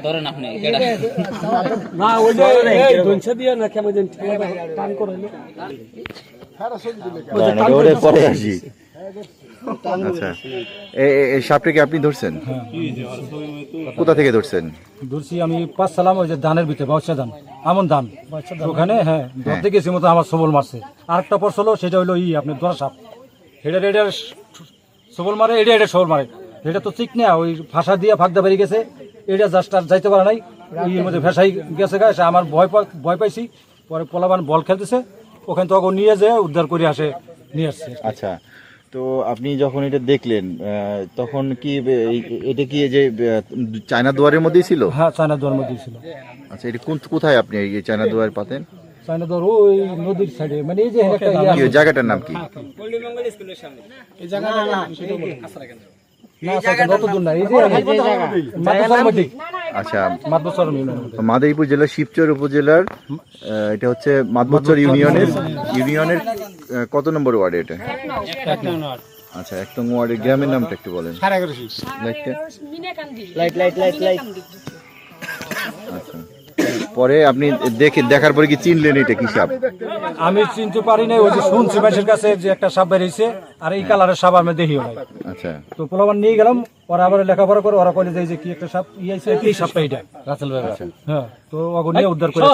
ধরেন আপনি পরে আসি। আচ্ছা, এই সাপটাকে আপনি ধরছেন? কোথা থেকে ধরছেন? ধরছি আমি পাঁচ সালাম ওই যে ধানের ভিতরে বাউসা ধান, আমন ধান ওখানে। হ্যাঁ, ধরতে গেছি মতো আমার সবল মারছে। আরেকটা পরশল সেটা হইলো আপনার দোরা সাপ। এটা সবল মারে, এটা সবল মারে। এটা তো ঠিক না, ওই ভাষা দিয়ে ফাঁকদা বেরিয়ে গেছে। এটা জাস্ট আর যাইতে পারে নাই, ওই মধ্যে ভেসাই গেছে গাছ। আমার ভয় পাইছি। পরে পোলাবান বল খেলতেছে, ওখানে তো নিয়ে যেয়ে উদ্ধার করে নিয়ে আসছে। আচ্ছা, তো আপনি যখন এটা দেখলেন তখন কি এটা কি যে চায়না দুয়ারের মধ্যেই ছিল? হ্যাঁ, চায়না দুয়ারের মধ্যেই ছিল। আচ্ছা, এটা কোথায় আপনি এই চায়না দুয়ার পাতেন? চায়না দুয়ার ওই নদীর সাইডে, মানে এই যে জায়গাটার নাম কি? আচ্ছা, মাদারীপুর জেলার শিবচর উপজেলার, এটা হচ্ছে মাদবচর ইউনিয়নের কত নম্বর ওয়ার্ডে এটা? আচ্ছা, 1 নং ওয়ার্ডের গ্রামের নামটা একটু বলেন। আচ্ছা, পরে আপনি দেখার পরে কি চিনলেন এটা কি সাপ? আমি চিনতে পারি নাই, ওই যে শুনছি মানুষের কাছে যে একটা সাপ বেরিয়েছে, আর এই কালারের সাপ আমি দেখিও নাই। আচ্ছা, তো পোলাবান নিয়ে গেলাম, ওরা আবার লেখাপড়া করে ওরা কলে যে কি একটা সাপ ইয়েছে, এই সাপটা এটা রাসেল ভাই। হ্যাঁ, তো ওকে নিয়ে উদ্ধার করে।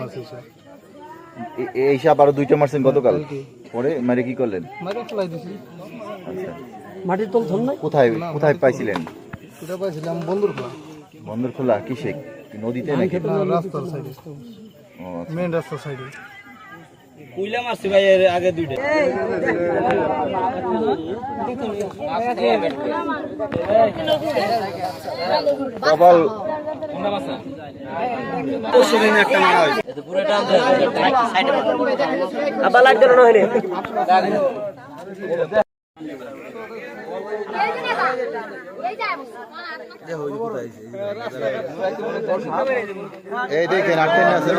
আচ্ছা, এই সাপ আরো 2টা মারছেন গতকাল, পরে মারে কি করলেন? আচ্ছা, মাটির তল ধর নাই। কোথায় পাইছিলেন? এটা পাইছিলাম বন্দর খোলা। কিসে? নদীতে নাকি? রাস্তার সাইডে, মেইন রাস্তার সাইডে। কুইলা মারছি ভাই, এর আগে 2টা। কপাল একটা মারা হয়েছে, পুরোটা সাইডে আবার লাগবে না হইলে। এই দেখেন আটকে আছে।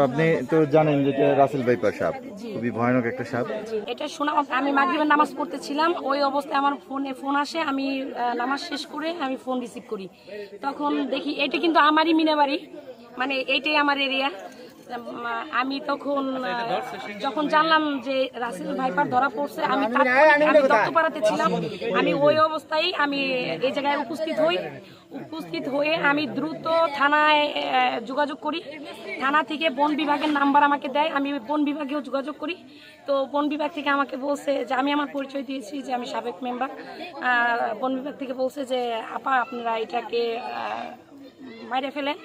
আপনি তো জানেন যে রাসেল ভাইপার সাপ খুবই ভয়ানক একটা সাপ। এটা শোনা, আমি মাগরিবের নামাজ পড়তেছিলাম, ওই অবস্থায় আমার ফোন আসে। আমি নামাজ শেষ করে আমি ফোন রিসিভ করি, তখন দেখি এটা কিন্তু আমারই মিনাবাড়ি, মানে এইটাই আমার এরিয়া। আমি তখন যখন জানলাম যে রাসেল ভাইপার ধরা পড়ছে, আমি দত্তপাড়াতে ছিলাম। আমি ওই অবস্থায় আমি এই জায়গায় উপস্থিত হয়ে আমি দ্রুত থানায় যোগাযোগ করি। থানা থেকে বন বিভাগের নাম্বার আমাকে দেয়, আমি বন বিভাগেও যোগাযোগ করি। তো বন বিভাগ থেকে আমাকে বলছে যে, আমি আমার পরিচয় দিয়েছি যে আমি সাবেক মেম্বার। বন বিভাগ থেকে বলছে যে আপা, আপনারা এটাকে মাইরে ফেলেন,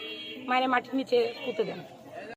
মাইরে মাটির নিচে পুঁতে দেন।